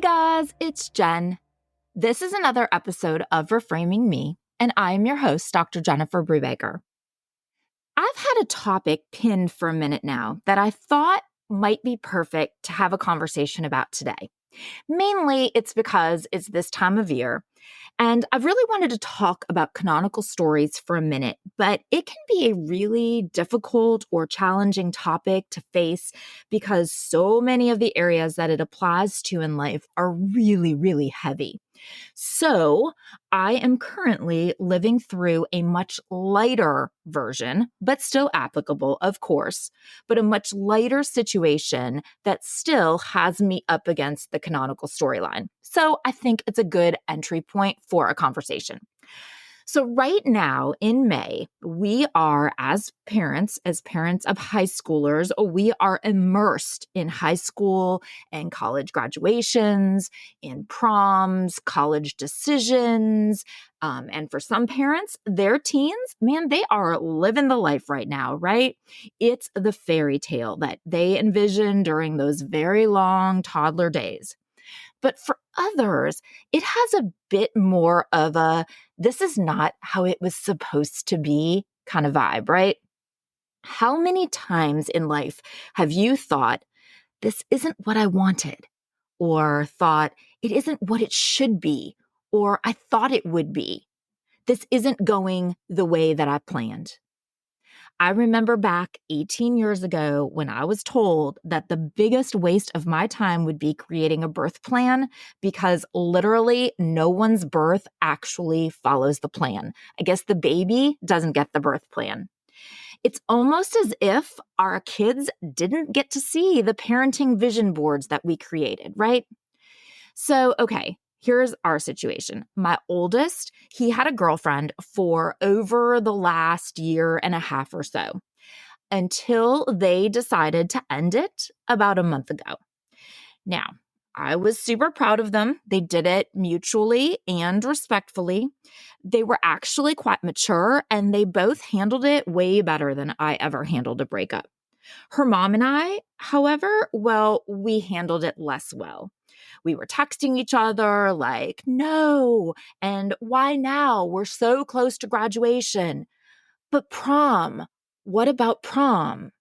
Hey guys, it's Jen. This is another episode of Reframing Me, and I am your host, Dr. Jennifer Brubaker. I've had a topic pinned for a minute now that I thought might be perfect to have a conversation about today. Mainly, it's because it's this time of year, and I've really wanted to talk about canonical stories for a minute, but it can be a really difficult or challenging topic to face because so many of the areas that it applies to in life are really, really heavy. So I am currently living through a much lighter version, but still applicable, of course, but a much lighter situation that still has me up against the canonical storyline. So I think it's a good entry point for a conversation. So right now in May, we are, as parents of high schoolers, we are immersed in high school and college graduations, in proms, college decisions. And for some parents, their teens, man, they are living the life right now, right? It's the fairy tale that they envision during those very long toddler days. But for others, it has a bit more of a, this is not how it was supposed to be kind of vibe, right? How many times in life have you thought, this isn't what I wanted? Or thought, it isn't what it should be? Or I thought it would be. This isn't going the way that I planned. I remember back 18 years ago when I was told that the biggest waste of my time would be creating a birth plan because literally no one's birth actually follows the plan. I guess the baby doesn't get the birth plan. It's almost as if our kids didn't get to see the parenting vision boards that we created, right? So, okay. Here's our situation. My oldest, he had a girlfriend for over the last year and a half or so until they decided to end it about a month ago. Now, I was super proud of them. They did it mutually and respectfully. They were actually quite mature and they both handled it way better than I ever handled a breakup. Her mom and I, however, well, we handled it less well. We were texting each other like, no, and why now? We're so close to graduation. But prom, what about prom?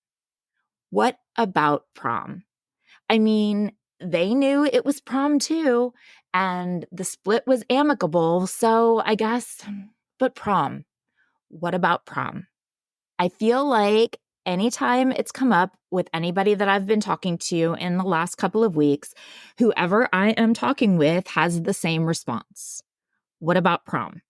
What about prom? I mean, they knew it was prom too, and the split was amicable, so I guess, but prom, what about prom? I feel like anytime it's come up with anybody that I've been talking to in the last couple of weeks, whoever I am talking with has the same response. What about prom?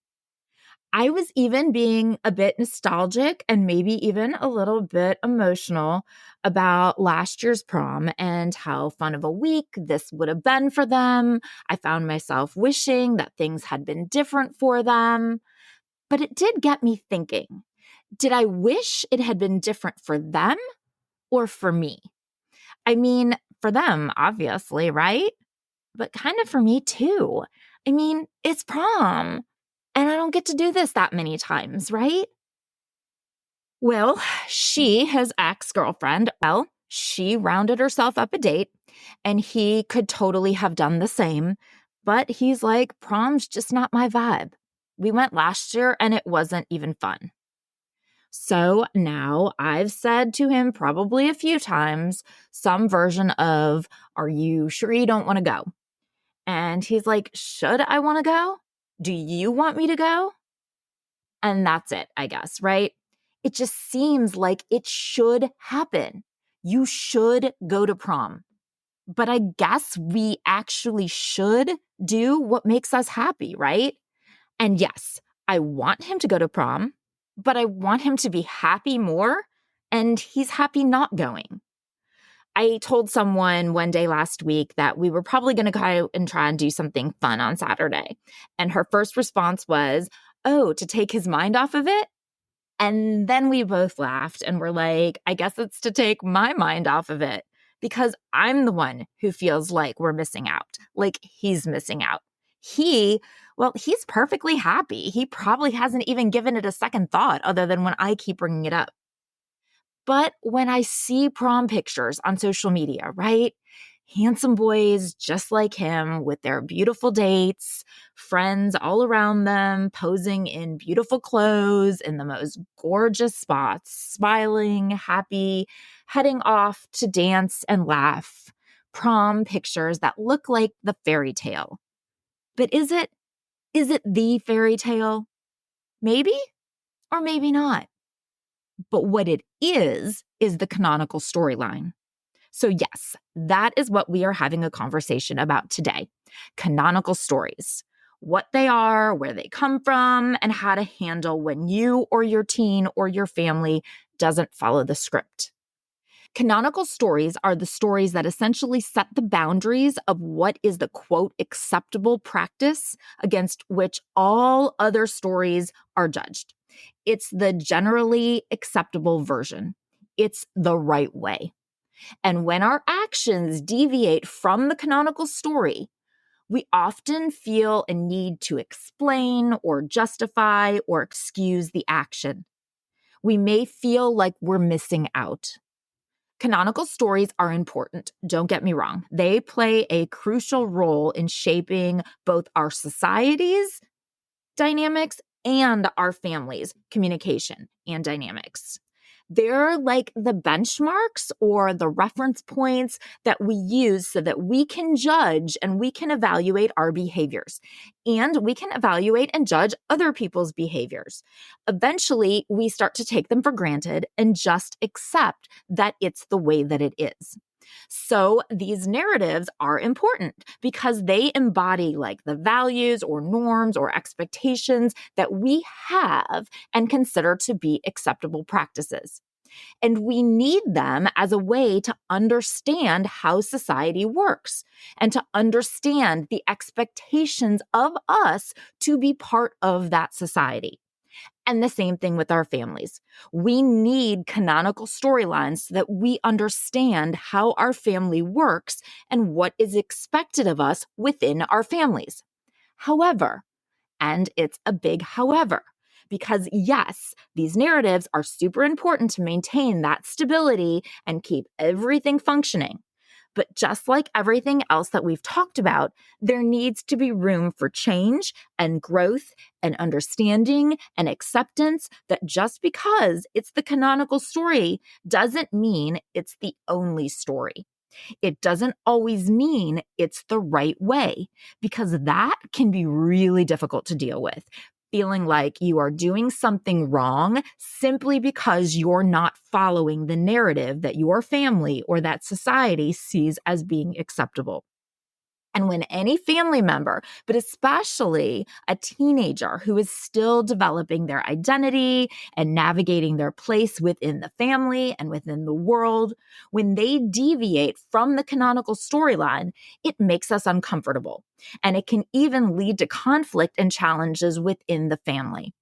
I was even being a bit nostalgic and maybe even a little bit emotional about last year's prom and how fun of a week this would have been for them. I found myself wishing that things had been different for them. But it did get me thinking. Did I wish it had been different for them or for me? I mean, for them, obviously, right? But kind of for me too. I mean, it's prom, and I don't get to do this that many times, right? Well, his ex-girlfriend, she rounded herself up a date, and he could totally have done the same. But he's like, prom's just not my vibe. We went last year, and it wasn't even fun. So now I've said to him probably a few times some version of, are you sure you don't want to go? And he's like, should I want to go? Do you want me to go? And that's it, I guess, right? It just seems like it should happen. You should go to prom. But I guess we actually should do what makes us happy, right? And yes, I want him to go to prom, but I want him to be happy more, and he's happy not going. I told someone one day last week that we were probably going to go and try and do something fun on Saturday. And her first response was, oh, to take his mind off of it? And then we both laughed and were like, I guess it's to take my mind off of it because I'm the one who feels like we're missing out, like he's missing out. He's perfectly happy. He probably hasn't even given it a second thought other than when I keep bringing it up. But when I see prom pictures on social media, right, handsome boys just like him with their beautiful dates, friends all around them, posing in beautiful clothes in the most gorgeous spots, smiling, happy, heading off to dance and laugh. Prom pictures that look like the fairy tale. But is it the fairy tale? Maybe or maybe not. But what it is the canonical storyline. So yes, that is what we are having a conversation about today. Canonical stories. What they are, where they come from, and how to handle when you or your teen or your family doesn't follow the script. Canonical stories are the stories that essentially set the boundaries of what is the quote acceptable practice against which all other stories are judged. It's the generally acceptable version. It's the right way. And when our actions deviate from the canonical story, we often feel a need to explain or justify or excuse the action. We may feel like we're missing out. Canonical stories are important, don't get me wrong. They play a crucial role in shaping both our society's dynamics and our families' communication and dynamics. They're like the benchmarks or the reference points that we use so that we can judge and we can evaluate our behaviors. And we can evaluate and judge other people's behaviors. Eventually, we start to take them for granted and just accept that it's the way that it is. So these narratives are important because they embody like the values or norms or expectations that we have and consider to be acceptable practices. And we need them as a way to understand how society works and to understand the expectations of us to be part of that society. And the same thing with our families. We need canonical storylines so that we understand how our family works and what is expected of us within our families. However, and it's a big however, because yes, these narratives are super important to maintain that stability and keep everything functioning. But just like everything else that we've talked about, there needs to be room for change and growth and understanding and acceptance that just because it's the canonical story doesn't mean it's the only story. It doesn't always mean it's the right way, because that can be really difficult to deal with. Feeling like you are doing something wrong simply because you're not following the narrative that your family or that society sees as being acceptable. And when any family member, but especially a teenager who is still developing their identity and navigating their place within the family and within the world, when they deviate from the canonical storyline, it makes us uncomfortable. And it can even lead to conflict and challenges within the family.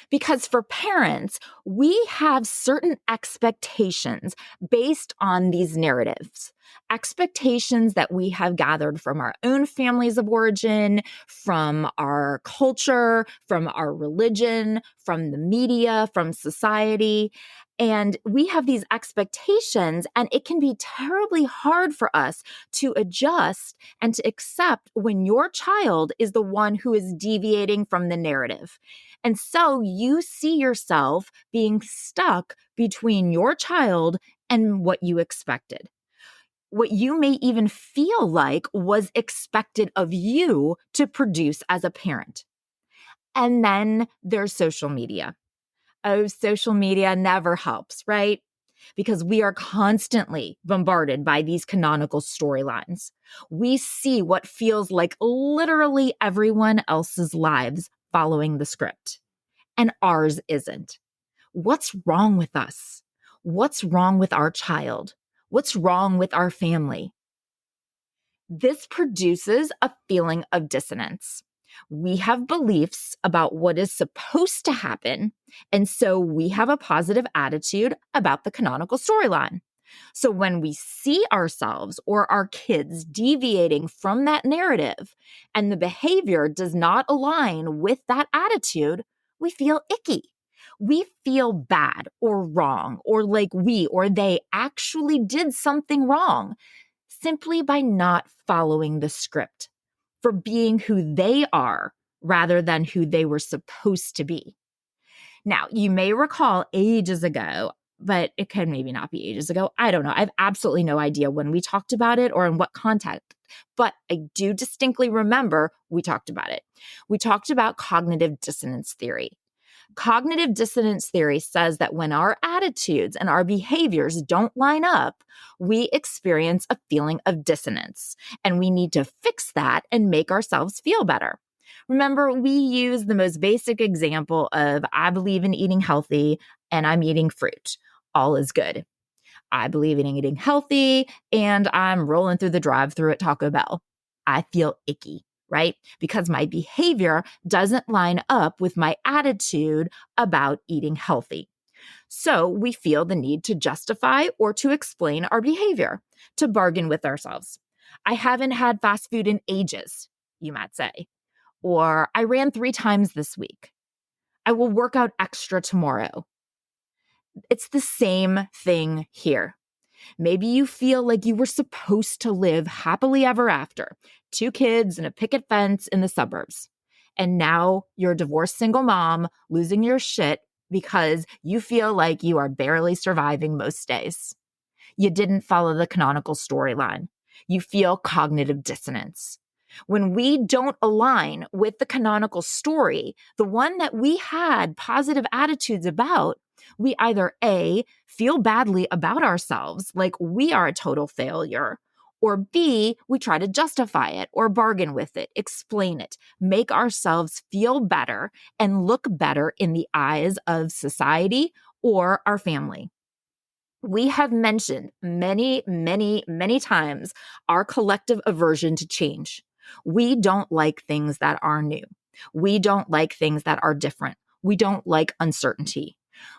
Because for parents, we have certain expectations based on these narratives, expectations that we have gathered from our own families of origin, from our culture, from our religion, from the media, from society. And we have these expectations, and it can be terribly hard for us to adjust and to accept when your child is the one who is deviating from the narrative. And so you see yourself being stuck between your child and what you expected. What you may even feel like was expected of you to produce as a parent. And then there's social media. Oh, social media never helps, right? Because we are constantly bombarded by these canonical storylines. We see what feels like literally everyone else's lives following the script, and ours isn't. What's wrong with us? What's wrong with our child? What's wrong with our family? This produces a feeling of dissonance. We have beliefs about what is supposed to happen, and so we have a positive attitude about the canonical storyline. So when we see ourselves or our kids deviating from that narrative and the behavior does not align with that attitude, we feel icky. We feel bad or wrong or like we or they actually did something wrong. simply by not following the script, for being who they are rather than who they were supposed to be. Now, you may recall ages ago, but it could maybe not be ages ago. I don't know. I have absolutely no idea when we talked about it or in what context, but I do distinctly remember we talked about it. We talked about cognitive dissonance theory. Cognitive dissonance theory says that when our attitudes and our behaviors don't line up, we experience a feeling of dissonance, and we need to fix that and make ourselves feel better. Remember, we use the most basic example of I believe in eating healthy and I'm eating fruit. All is good. I believe in eating healthy and I'm rolling through the drive-thru at Taco Bell. I feel icky, right? Because my behavior doesn't line up with my attitude about eating healthy. So we feel the need to justify or to explain our behavior, to bargain with ourselves. I haven't had fast food in ages, you might say. Or I ran 3 times this week. I will work out extra tomorrow. It's the same thing here. Maybe you feel like you were supposed to live happily ever after, 2 kids and a picket fence in the suburbs. And now you're a divorced single mom losing your shit because you feel like you are barely surviving most days. You didn't follow the canonical storyline. You feel cognitive dissonance. When we don't align with the canonical story, the one that we had positive attitudes about, we either A, feel badly about ourselves, like we are a total failure, or B, we try to justify it or bargain with it, explain it, make ourselves feel better and look better in the eyes of society or our family. We have mentioned many, many, many times our collective aversion to change. We don't like things that are new. We don't like things that are different. We don't like uncertainty.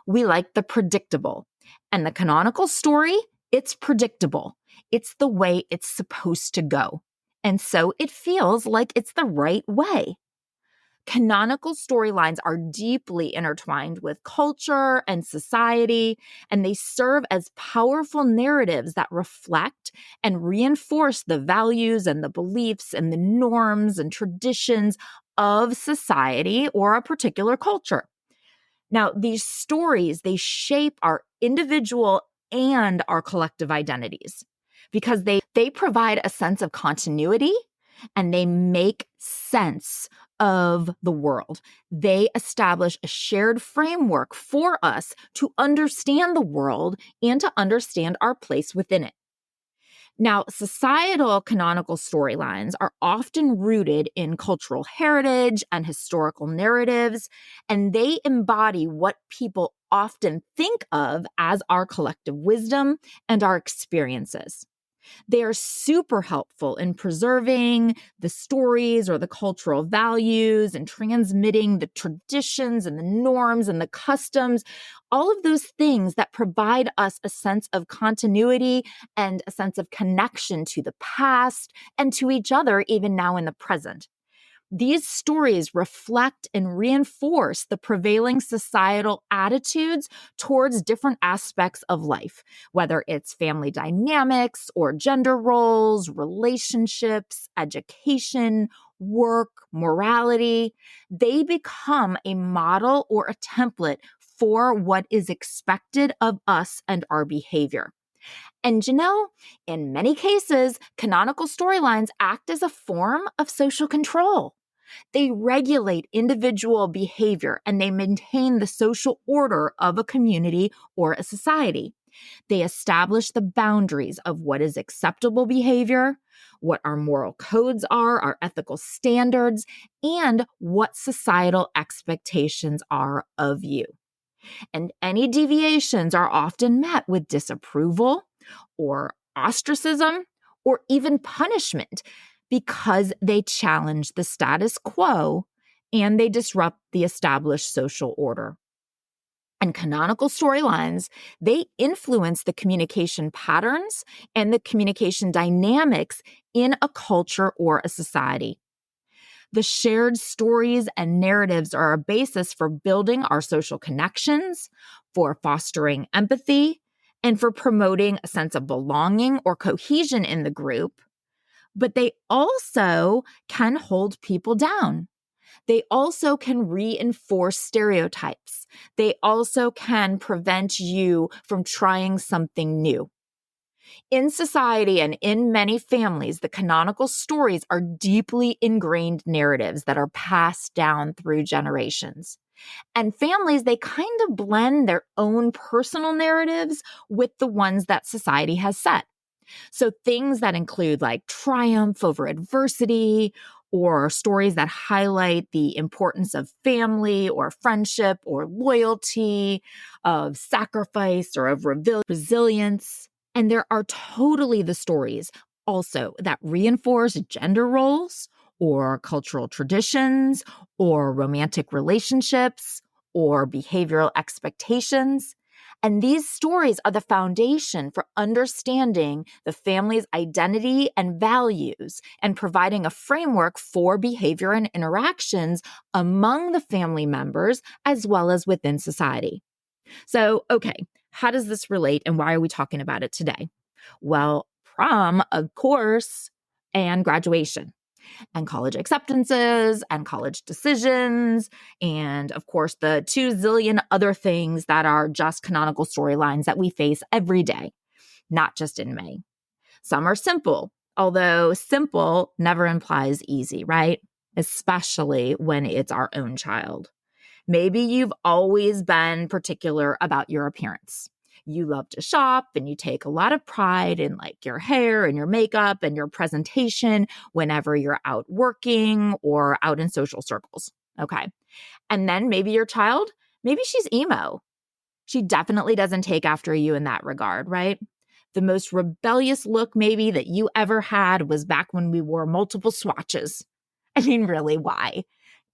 We like the predictable. And the canonical story, it's predictable. It's the way it's supposed to go. And so it feels like it's the right way. Canonical storylines are deeply intertwined with culture and society, and they serve as powerful narratives that reflect and reinforce the values and the beliefs and the norms and traditions of society or a particular culture. Now, these stories, they shape our individual and our collective identities because they provide a sense of continuity and they make sense of the world. They establish a shared framework for us to understand the world and to understand our place within it. Now, societal canonical storylines are often rooted in cultural heritage and historical narratives, and they embody what people often think of as our collective wisdom and our experiences. They are super helpful in preserving the stories or the cultural values and transmitting the traditions and the norms and the customs, all of those things that provide us a sense of continuity and a sense of connection to the past and to each other, even now in the present. These stories reflect and reinforce the prevailing societal attitudes towards different aspects of life, whether it's family dynamics or gender roles, relationships, education, work, morality. They become a model or a template for what is expected of us and our behavior. And in many cases, canonical storylines act as a form of social control. They regulate individual behavior and they maintain the social order of a community or a society. They establish the boundaries of what is acceptable behavior, what our moral codes are, our ethical standards, and what societal expectations are of you. And any deviations are often met with disapproval or ostracism or even punishment because they challenge the status quo and they disrupt the established social order. And canonical storylines, they influence the communication patterns and the communication dynamics in a culture or a society. The shared stories and narratives are a basis for building our social connections, for fostering empathy, and for promoting a sense of belonging or cohesion in the group, but they also can hold people down. They also can reinforce stereotypes. They also can prevent you from trying something new. In society and in many families, the canonical stories are deeply ingrained narratives that are passed down through generations. And families, they kind of blend their own personal narratives with the ones that society has set. So things that include like triumph over adversity, or stories that highlight the importance of family or friendship or loyalty, of sacrifice or of resilience. And there are totally the stories also that reinforce gender roles or cultural traditions or romantic relationships or behavioral expectations. And these stories are the foundation for understanding the family's identity and values and providing a framework for behavior and interactions among the family members as well as within society. So, okay, how does this relate and why are we talking about it today? Well, prom, of course, and graduation and college acceptances and college decisions, and of course, the 2 zillion other things that are just canonical storylines that we face every day, not just in May. Some are simple, although simple never implies easy, right? Especially when it's our own child. Maybe you've always been particular about your appearance. You love to shop and you take a lot of pride in like your hair and your makeup and your presentation whenever you're out working or out in social circles. Okay. And then maybe your child, maybe she's emo. She definitely doesn't take after you in that regard, right? The most rebellious look maybe that you ever had was back when we wore multiple swatches. I mean, really, why?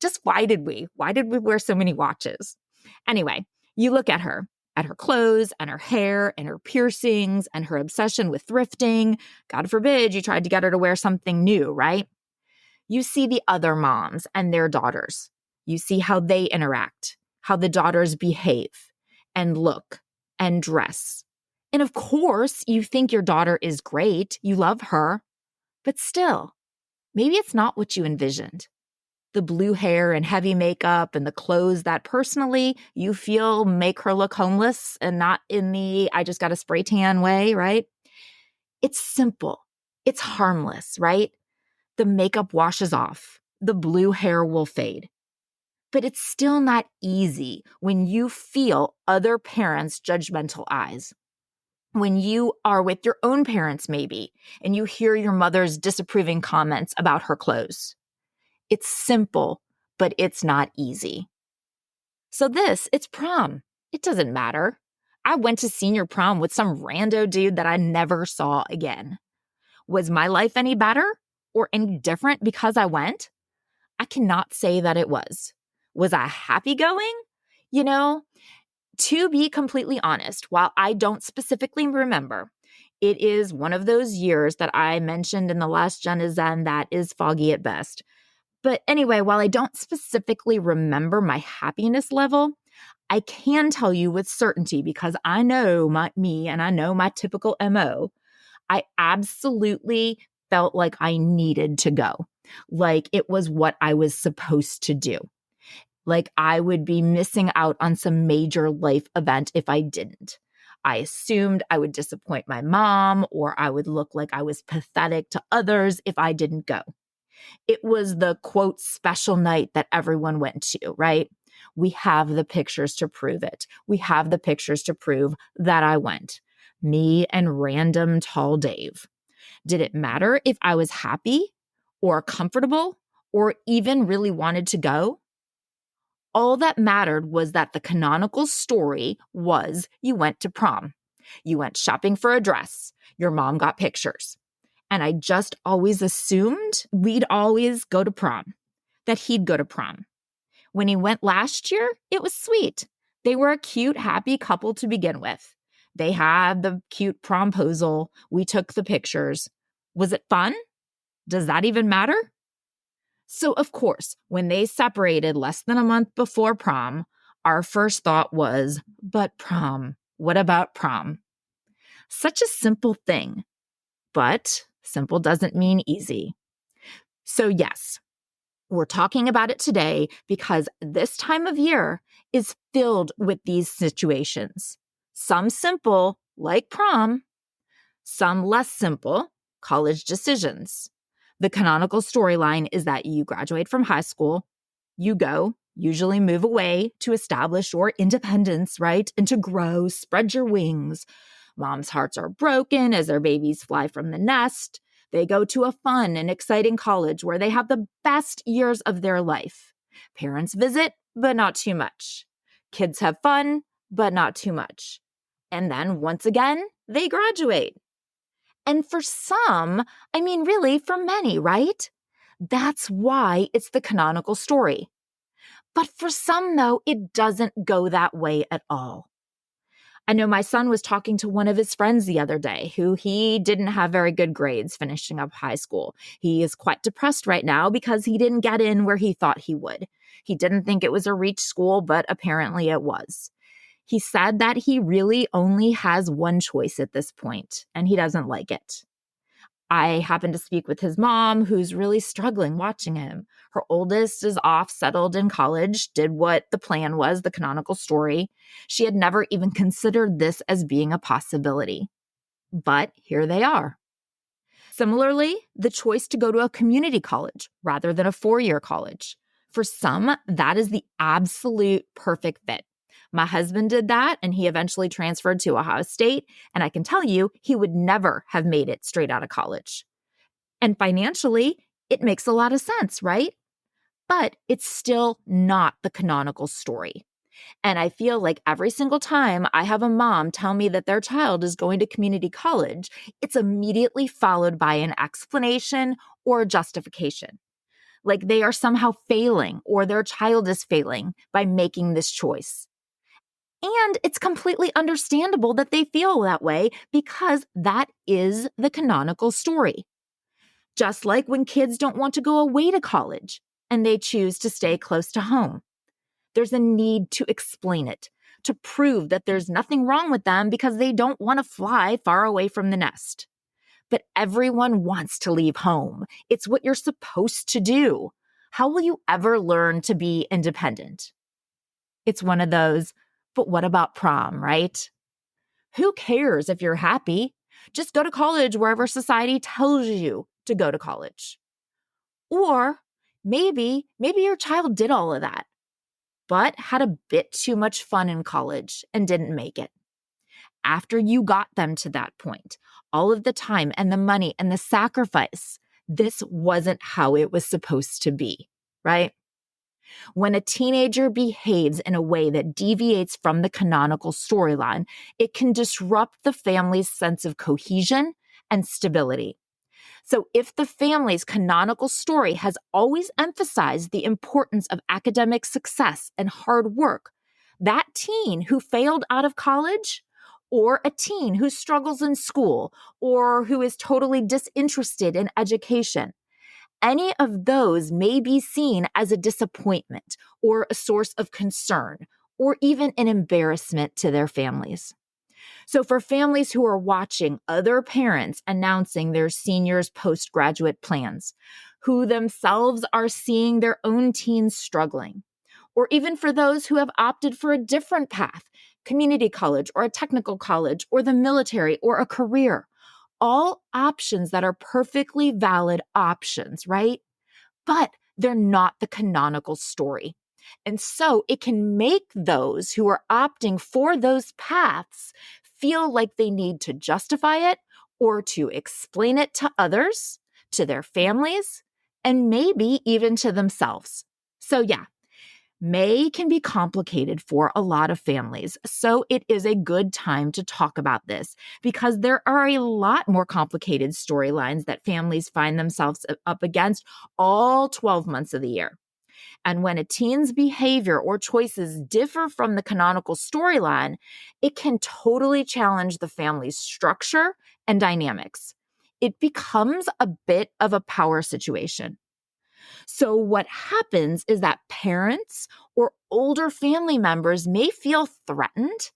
Just why did we? Why did we wear so many watches? Anyway, you look at her clothes and her hair and her piercings and her obsession with thrifting. God forbid you tried to get her to wear something new, right? You see the other moms and their daughters. You see how they interact, how the daughters behave and look and dress. And of course, you think your daughter is great. You love her. But still, maybe it's not what you envisioned. The blue hair and heavy makeup and the clothes that personally you feel make her look homeless and not in the I just got a spray tan way, right? It's simple. It's harmless, right? The makeup washes off. The blue hair will fade. But it's still not easy when you feel other parents' judgmental eyes. When you are with your own parents, maybe, and you hear your mother's disapproving comments about her clothes. It's simple, but it's not easy. So it's prom. It doesn't matter. I went to senior prom with some rando dude that I never saw again. Was my life any better or any different because I went? I cannot say that it was. Was I happy going? You know, to be completely honest, while I don't specifically remember, it is one of those years that I mentioned in the last Gen is Zen that is foggy at best. But anyway, while I don't specifically remember my happiness level, I can tell you with certainty because I know me and I know my typical MO. I absolutely felt like I needed to go, like it was what I was supposed to do. Like I would be missing out on some major life event if I didn't. I assumed I would disappoint my mom or I would look like I was pathetic to others if I didn't go. It was the quote special night that everyone went to, right? We have the pictures to prove it. We have the pictures to prove that I went. Me and random tall Dave. Did it matter if I was happy or comfortable or even really wanted to go? All that mattered was that the canonical story was you went to prom. You went shopping for a dress. Your mom got pictures. And I just always assumed we'd always go to prom, that he'd go to prom. When he went last year, it was sweet. They were a cute, happy couple to begin with. They had the cute promposal. We took the pictures. Was it fun? Does that even matter? So, of course, when they separated less than a month before prom, our first thought was, but prom, what about prom? Such a simple thing, but simple doesn't mean easy. So yes, we're talking about it today because this time of year is filled with these situations. Some simple, like prom, some less simple, college decisions. The canonical storyline is that you graduate from high school, you go, usually move away to establish your independence, right? And to grow, spread your wings. Mom's hearts are broken as their babies fly from the nest. They go to a fun and exciting college where they have the best years of their life. Parents visit, but not too much. Kids have fun, but not too much. And then once again, they graduate. And for some, really for many, right? That's why it's the canonical story. But for some, though, it doesn't go that way at all. I know my son was talking to one of his friends the other day who he didn't have very good grades finishing up high school. He is quite depressed right now because he didn't get in where he thought he would. He didn't think it was a reach school, but apparently it was. He said that he really only has one choice at this point, and he doesn't like it. I happened to speak with his mom, who's really struggling watching him. Her oldest is off, settled in college, did what the plan was, the canonical story. She had never even considered this as being a possibility. But here they are. Similarly, the choice to go to a community college rather than a four-year college. For some, that is the absolute perfect fit. My husband did that, and he eventually transferred to Ohio State, and I can tell you, he would never have made it straight out of college. And financially, it makes a lot of sense, right? But it's still not the canonical story. And I feel like every single time I have a mom tell me that their child is going to community college, it's immediately followed by an explanation or a justification. Like they are somehow failing or their child is failing by making this choice. And it's completely understandable that they feel that way because that is the canonical story. Just like when kids don't want to go away to college and they choose to stay close to home. There's a need to explain it, to prove that there's nothing wrong with them because they don't want to fly far away from the nest. But everyone wants to leave home. It's what you're supposed to do. How will you ever learn to be independent? It's one of those, but what about prom, right? Who cares if you're happy? Just go to college wherever society tells you to go to college. Or maybe your child did all of that, but had a bit too much fun in college and didn't make it. After you got them to that point, all of the time and the money and the sacrifice, this wasn't how it was supposed to be, right? When a teenager behaves in a way that deviates from the canonical storyline, it can disrupt the family's sense of cohesion and stability. So if the family's canonical story has always emphasized the importance of academic success and hard work, that teen who failed out of college, or a teen who struggles in school, or who is totally disinterested in education, any of those may be seen as a disappointment or a source of concern or even an embarrassment to their families. So for families who are watching other parents announcing their seniors' postgraduate plans, who themselves are seeing their own teens struggling, or even for those who have opted for a different path, community college or a technical college or the military or a career, all options that are perfectly valid options, right? But they're not the canonical story. And so it can make those who are opting for those paths feel like they need to justify it or to explain it to others, to their families, and maybe even to themselves. So yeah, May can be complicated for a lot of families, so it is a good time to talk about this because there are a lot more complicated storylines that families find themselves up against all 12 months of the year. And when a teen's behavior or choices differ from the canonical storyline, it can totally challenge the family's structure and dynamics. It becomes a bit of a power situation. So what happens is that parents or older family members may feel threatened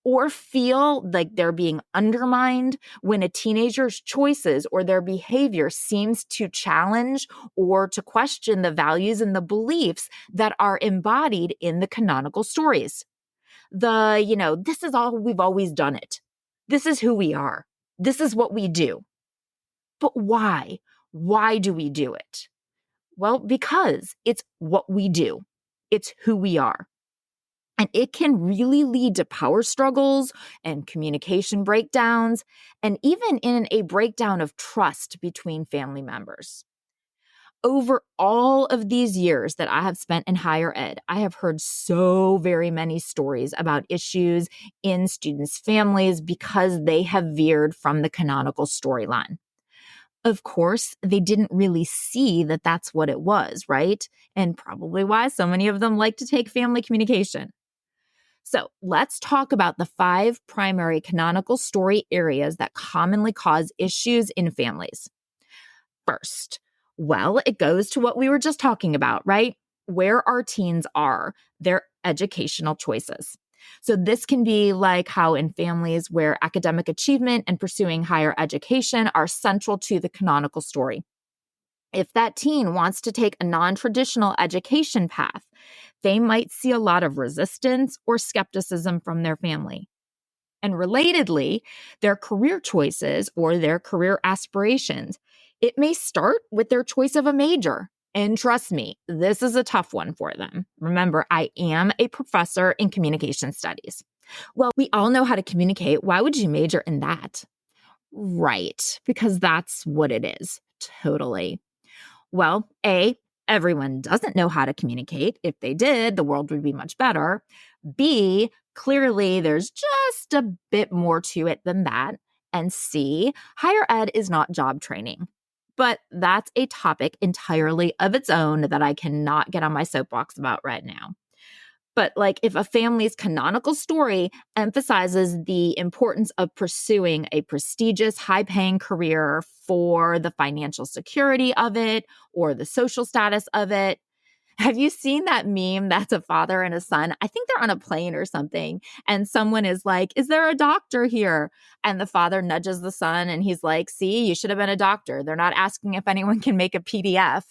or feel like they're being undermined when a teenager's choices or their behavior seems to challenge or to question the values and the beliefs that are embodied in the canonical stories. This is all we've always done it. This is who we are. This is what we do. But why? Why do we do it? Well, because it's what we do. It's who we are. And it can really lead to power struggles and communication breakdowns, and even in a breakdown of trust between family members. Over all of these years that I have spent in higher ed, I have heard so very many stories about issues in students' families because they have veered from the canonical storyline. Of course, they didn't really see that that's what it was, right? And probably why so many of them like to take family communication. So let's talk about the 5 primary canonical story areas that commonly cause issues in families. First, well, it goes to what we were just talking about, right? Where our teens are, their educational choices. So this can be like how in families where academic achievement and pursuing higher education are central to the canonical story. If that teen wants to take a non-traditional education path, they might see a lot of resistance or skepticism from their family. And relatedly, their career choices or their career aspirations, it may start with their choice of a major. And trust me, this is a tough one for them. Remember, I am a professor in communication studies. Well, we all know how to communicate. Why would you major in that? Right, because that's what it is. Totally. Well, A, everyone doesn't know how to communicate. If they did, the world would be much better. B, clearly there's just a bit more to it than that. And C, higher ed is not job training. But that's a topic entirely of its own that I cannot get on my soapbox about right now. But if a family's canonical story emphasizes the importance of pursuing a prestigious, high-paying career for the financial security of it or the social status of it. Have you seen that meme that's a father and a son? I think they're on a plane or something. And someone is like, is there a doctor here? And the father nudges the son and he's like, see, you should have been a doctor. They're not asking if anyone can make a PDF.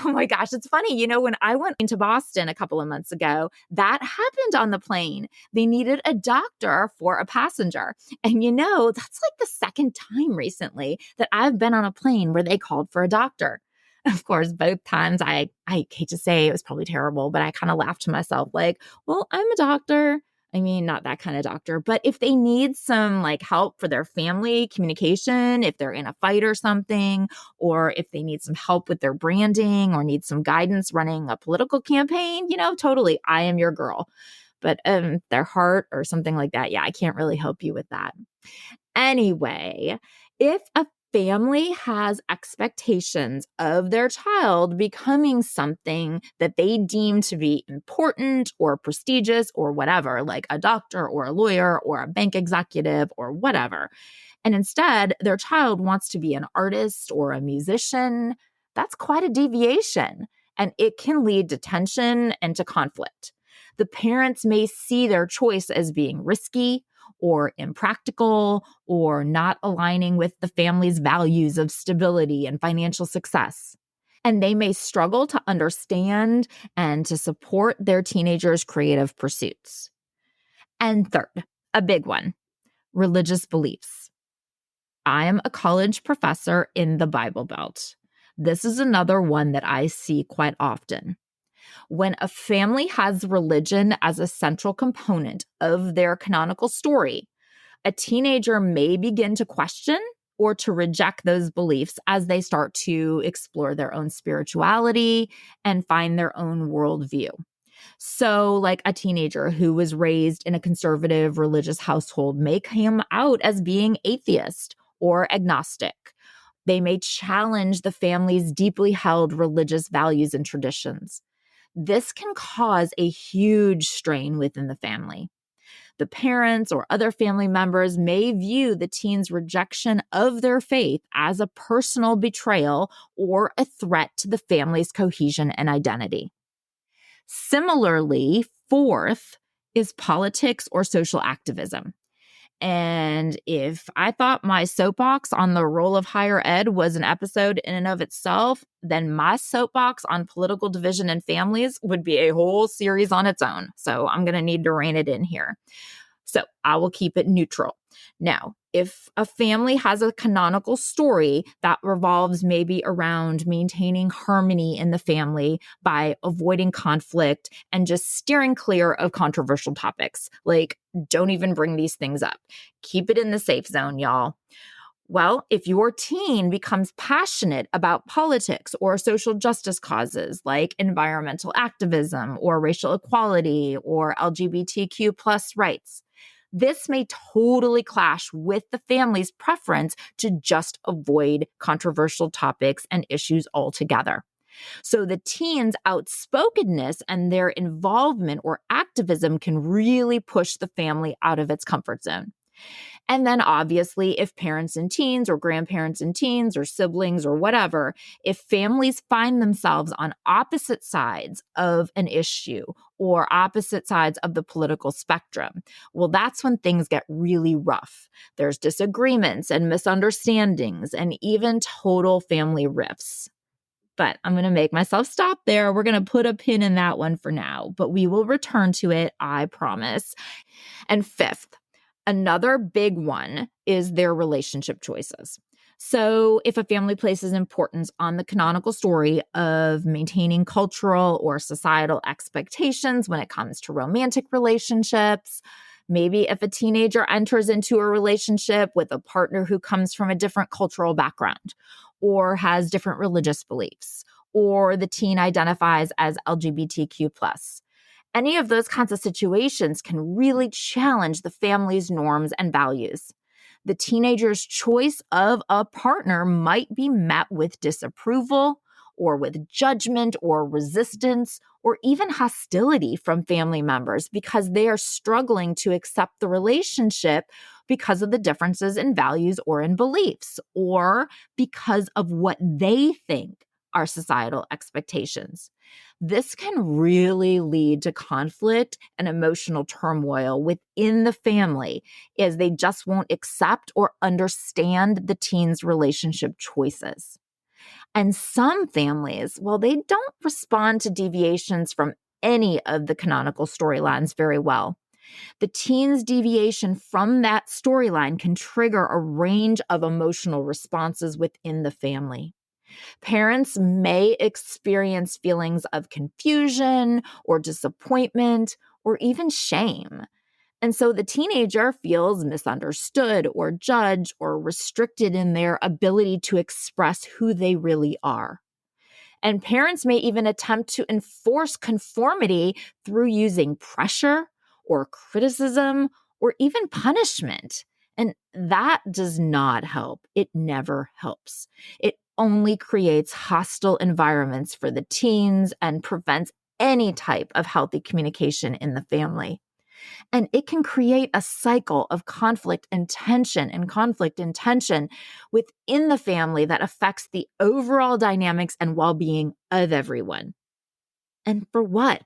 Oh my gosh, it's funny. When I went into Boston a couple of months ago, that happened on the plane. They needed a doctor for a passenger. And that's like the second time recently that I've been on a plane where they called for a doctor. Of course, both times I hate to say it was probably terrible, but I kind of laughed to myself like, well, I'm a doctor. I mean, not that kind of doctor, but if they need some help for their family communication, if they're in a fight or something, or if they need some help with their branding or need some guidance running a political campaign, totally, I am your girl. But their heart or something like that, yeah, I can't really help you with that. Anyway, if a family has expectations of their child becoming something that they deem to be important or prestigious or whatever, like a doctor or a lawyer or a bank executive or whatever, and instead their child wants to be an artist or a musician, that's quite a deviation, and it can lead to tension and to conflict. The parents may see their choice as being risky or impractical or not aligning with the family's values of stability and financial success. And they may struggle to understand and to support their teenagers' creative pursuits. And third, a big one, religious beliefs. I am a college professor in the Bible Belt. This is another one that I see quite often. When a family has religion as a central component of their canonical story, a teenager may begin to question or to reject those beliefs as they start to explore their own spirituality and find their own worldview. So, a teenager who was raised in a conservative religious household may come out as being atheist or agnostic. They may challenge the family's deeply held religious values and traditions. This can cause a huge strain within the family. The parents or other family members may view the teen's rejection of their faith as a personal betrayal or a threat to the family's cohesion and identity. Similarly, fourth, is politics or social activism. And if I thought my soapbox on the role of higher ed was an episode in and of itself, then my soapbox on political division in families would be a whole series on its own. So I'm going to need to rein it in here. So I will keep it neutral. Now, if a family has a canonical story that revolves maybe around maintaining harmony in the family by avoiding conflict and just steering clear of controversial topics, like don't even bring these things up. Keep it in the safe zone, y'all. Well, if your teen becomes passionate about politics or social justice causes like environmental activism or racial equality or LGBTQ plus rights, this may totally clash with the family's preference to just avoid controversial topics and issues altogether. So the teen's outspokenness and their involvement or activism can really push the family out of its comfort zone. And then obviously, if parents and teens or grandparents and teens or siblings or whatever, if families find themselves on opposite sides of an issue or opposite sides of the political spectrum, well, that's when things get really rough. There's disagreements and misunderstandings and even total family rifts. But I'm going to make myself stop there. We're going to put a pin in that one for now, but we will return to it, I promise. And fifth, another big one is their relationship choices. So if a family places importance on the canonical story of maintaining cultural or societal expectations when it comes to romantic relationships, maybe if a teenager enters into a relationship with a partner who comes from a different cultural background or has different religious beliefs, or the teen identifies as LGBTQ+. Any of those kinds of situations can really challenge the family's norms and values. The teenager's choice of a partner might be met with disapproval or with judgment or resistance or even hostility from family members because they are struggling to accept the relationship because of the differences in values or in beliefs, or because of what they think are societal expectations. This can really lead to conflict and emotional turmoil within the family as they just won't accept or understand the teen's relationship choices. And some families, well, they don't respond to deviations from any of the canonical storylines very well. The teen's deviation from that storyline can trigger a range of emotional responses within the family. Parents may experience feelings of confusion or disappointment or even shame. And so the teenager feels misunderstood or judged or restricted in their ability to express who they really are. And parents may even attempt to enforce conformity through using pressure or criticism or even punishment. And that does not help. It never helps. It only creates hostile environments for the teens and prevents any type of healthy communication in the family. And it can create a cycle of conflict and tension within the family that affects the overall dynamics and well-being of everyone. And for what?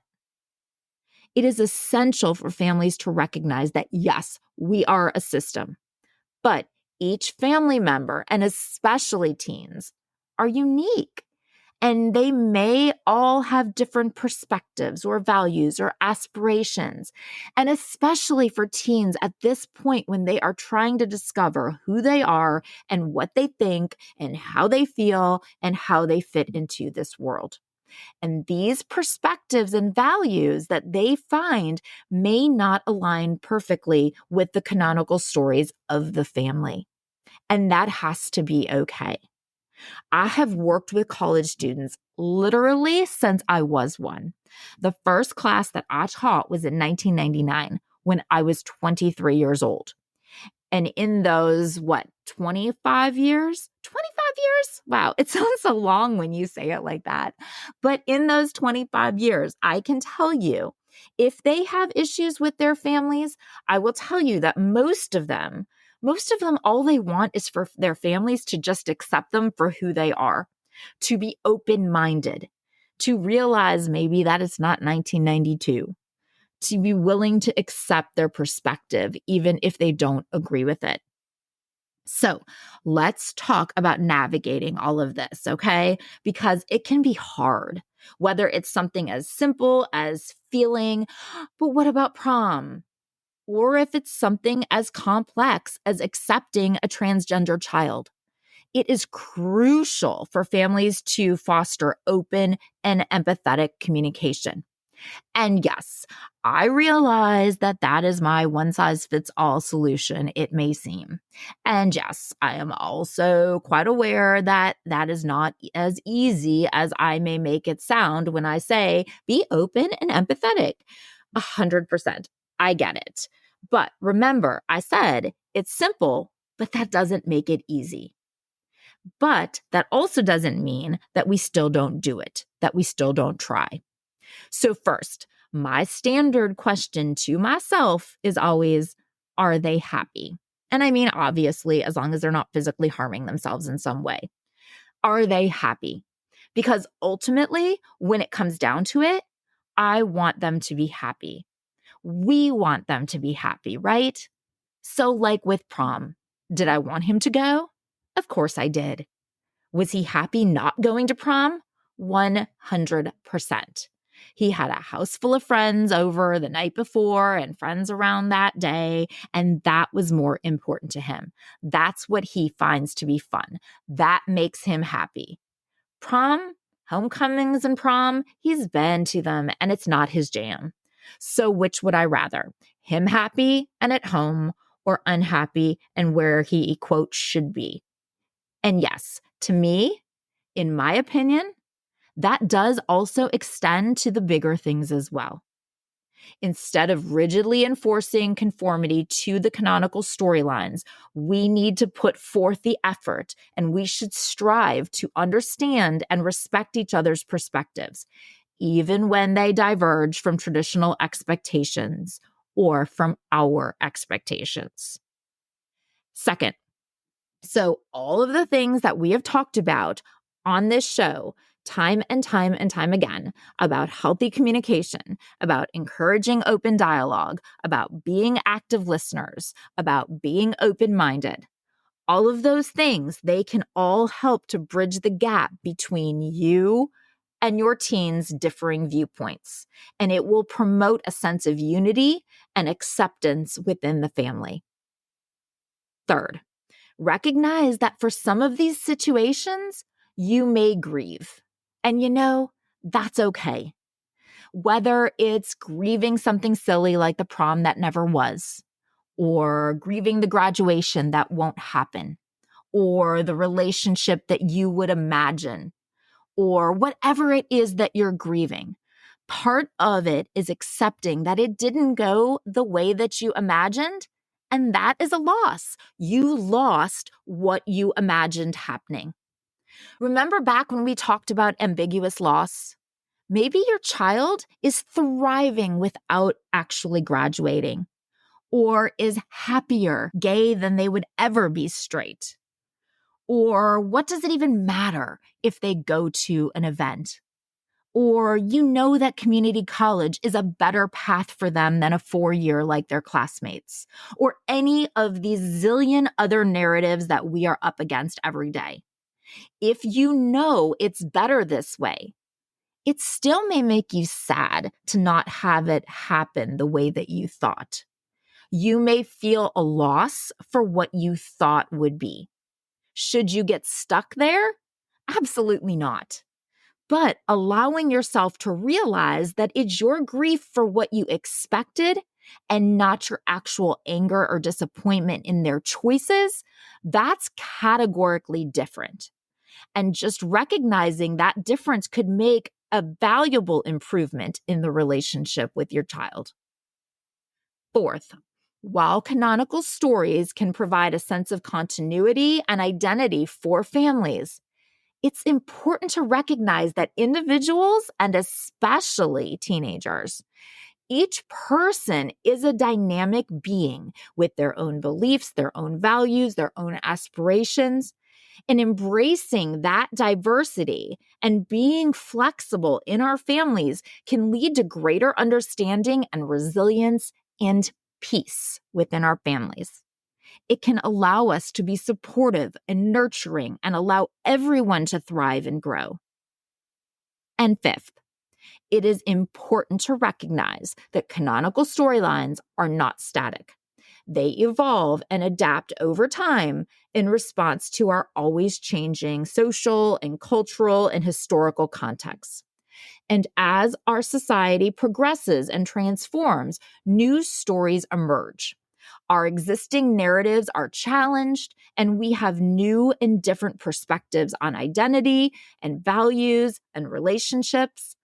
It is essential for families to recognize that, yes, we are a system, but each family member, and especially teens, are unique. And they may all have different perspectives or values or aspirations. And especially for teens at this point when they are trying to discover who they are and what they think and how they feel and how they fit into this world. And these perspectives and values that they find may not align perfectly with the canonical stories of the family. And that has to be okay. I have worked with college students literally since I was one. The first class that I taught was in 1999 when I was 23 years old. And in those, 25 years? 25 years? Wow, it sounds so long when you say it like that. But in those 25 years, I can tell you, if they have issues with their families, I will tell you that most of them, all they want is for their families to just accept them for who they are, to be open-minded, to realize maybe that it's not 1992, to be willing to accept their perspective, even if they don't agree with it. So let's talk about navigating all of this, okay? Because it can be hard, whether it's something as simple as feeling, but what about prom? Or if it's something as complex as accepting a transgender child. It is crucial for families to foster open and empathetic communication. And yes, I realize that that is my one-size-fits-all solution, it may seem. And yes, I am also quite aware that that is not as easy as I may make it sound when I say be open and empathetic. 100%. I get it. But remember, I said it's simple, but that doesn't make it easy. But that also doesn't mean that we still don't do it, that we still don't try. So first, my standard question to myself is always, are they happy? And I mean, obviously, as long as they're not physically harming themselves in some way. Are they happy? Because ultimately, when it comes down to it, I want them to be happy. We want them to be happy, right? So like with prom, did I want him to go? Of course I did. Was he happy not going to prom? 100%. He had a house full of friends over the night before and friends around that day, and that was more important to him. That's what he finds to be fun. That makes him happy. Prom, homecomings and prom, he's been to them and it's not his jam. So which would I rather? Him happy and at home, or unhappy and where he, quote, should be? And yes, to me, in my opinion, that does also extend to the bigger things as well. Instead of rigidly enforcing conformity to the canonical storylines, we need to put forth the effort, and we should strive to understand and respect each other's perspectives, even when they diverge from traditional expectations or from our expectations. Second, so all of the things that we have talked about on this show time and time and time again about healthy communication, about encouraging open dialogue, about being active listeners, about being open-minded. All of those things, they can all help to bridge the gap between you and your teen's differing viewpoints, and it will promote a sense of unity and acceptance within the family. Third, recognize that for some of these situations, you may grieve. And that's okay. Whether it's grieving something silly like the prom that never was, or grieving the graduation that won't happen, or the relationship that you would imagine, or whatever it is that you're grieving. Part of it is accepting that it didn't go the way that you imagined, and that is a loss. You lost what you imagined happening. Remember back when we talked about ambiguous loss? Maybe your child is thriving without actually graduating, or is happier gay than they would ever be straight. Or what does it even matter if they go to an event? Or that community college is a better path for them than a 4-year like their classmates, or any of these zillion other narratives that we are up against every day. If it's better this way, it still may make you sad to not have it happen the way that you thought. You may feel a loss for what you thought would be. Should you get stuck there? Absolutely not. But allowing yourself to realize that it's your grief for what you expected and not your actual anger or disappointment in their choices, that's categorically different. And just recognizing that difference could make a valuable improvement in the relationship with your child. Fourth, while canonical stories can provide a sense of continuity and identity for families, it's important to recognize that individuals, and especially teenagers, each person is a dynamic being with their own beliefs, their own values, their own aspirations. And embracing that diversity and being flexible in our families can lead to greater understanding and resilience and peace within our families. It can allow us to be supportive and nurturing and allow everyone to thrive and grow. And fifth, it is important to recognize that canonical storylines are not static. They evolve and adapt over time in response to our always changing social and cultural and historical contexts. And as our society progresses and transforms, new stories emerge. Our existing narratives are challenged, and we have new and different perspectives on identity and values and relationships.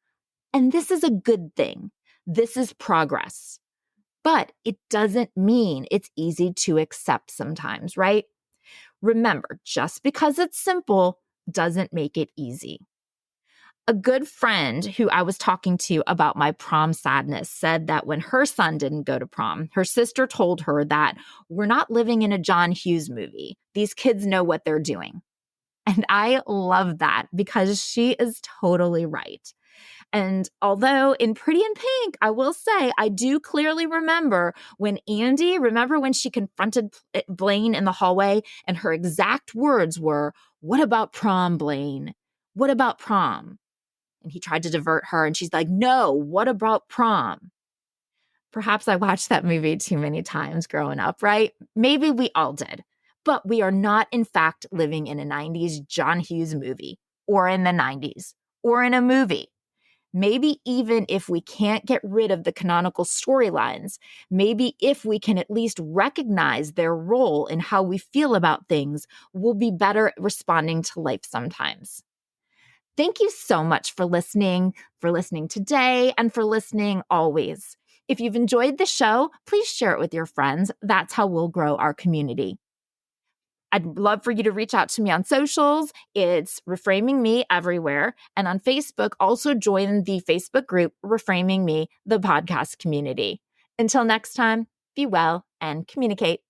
And this is a good thing. This is progress. But it doesn't mean it's easy to accept sometimes, right? Remember, just because it's simple doesn't make it easy. A good friend who I was talking to about my prom sadness said that when her son didn't go to prom, her sister told her that we're not living in a John Hughes movie. These kids know what they're doing. And I love that because she is totally right. And although in Pretty in Pink, I will say, I do clearly remember when she confronted Blaine in the hallway and her exact words were, "What about prom, Blaine? What about prom?" And he tried to divert her and she's like, "No, what about prom?" Perhaps I watched that movie too many times growing up, right? Maybe we all did. But we are not, in fact, living in a 90s John Hughes movie or in the 90s or in a movie. Maybe even if we can't get rid of the canonical storylines, maybe if we can at least recognize their role in how we feel about things, we'll be better at responding to life sometimes. Thank you so much for listening today, and for listening always. If you've enjoyed the show, please share it with your friends. That's how we'll grow our community. I'd love for you to reach out to me on socials. It's Reframing Me everywhere. And on Facebook, also join the Facebook group, Reframing Me, the podcast community. Until next time, be well and communicate.